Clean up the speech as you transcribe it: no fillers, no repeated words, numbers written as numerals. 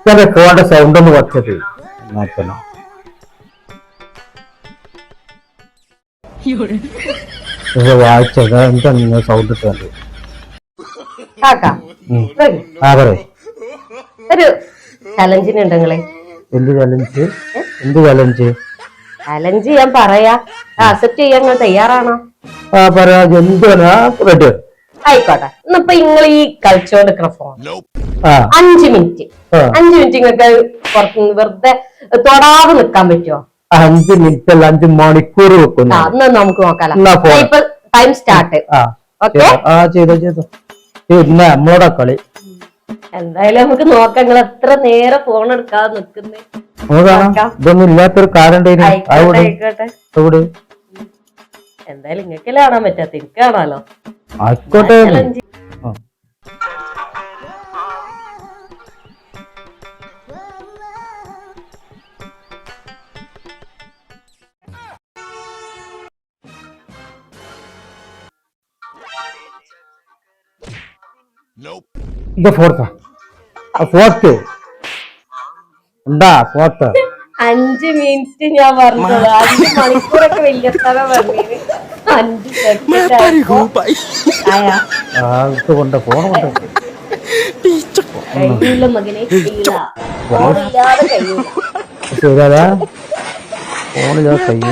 ഫോണിന്റെ സൗണ്ട് ഒന്ന് കുറച്ചത് നോക്കണം. വായിച്ചത് എന്താ നിങ്ങൾ സൗണ്ട് ഇട്ടത്? ഒരു ചലഞ്ചിനുണ്ട് നിങ്ങളെ. എന്ത് ചലഞ്ച്? എന്ത് ചലഞ്ച്? ചലഞ്ച് ഞാൻ പറയാ, അക്സെപ്റ്റ് ചെയ്യാൻ നിങ്ങൾ തയ്യാറാണോ? പറയാ. എന്താണ്? റെഡി. ആയിക്കോട്ടെ. ഇന്നിപ്പോ നിങ്ങൾ ഈ കളിച്ചോണ്ടിരിക്കണ ഫോൺ 5 മിനിറ്റ് നിങ്ങൾക്ക് പുറത്തുനിന്ന് വെറുതെ തൊടാതെ നിക്കാൻ പറ്റുമോ? 5 മിനിറ്റ് അല്ല, 5 മണിക്കൂർ വെക്കുന്നു. എന്നാ നമുക്ക് നോക്കാലോ. ഇപ്പൊ ടൈം സ്റ്റാർട്ട്. ഓക്കെ, ചെയ്തോ. പിന്നെ നമ്മളോടാ കളി. എന്തായാലും നമുക്ക് നോക്കാം. നിങ്ങൾ എത്ര നേരം ഫോൺ എടുക്കാതെ നിക്കുന്നേ. ഇതൊന്നും ഇല്ലാത്തൊരു കാര്യം. എന്തായാലും നിങ്ങൾക്കല്ലേ കാണാൻ പറ്റാത്ത, എനിക്ക് കാണാലോ. ആയിക്കോട്ടെ. ഇത് ഫോർത്ത് ഉണ്ടാ. 5 മിനിറ്റ് ഞാൻ പറഞ്ഞത്. 5 മണിക്കൂറൊക്കെ വലിയ സ്ഥലം പറഞ്ഞത്. 5 സെക്കൻഡ് കഴിയൂല മകനെ, കഴിയൂല. ഫോണില്ലാതെ കഴിയൂല. ഫോണില്ലാതെ കഴിയൂല.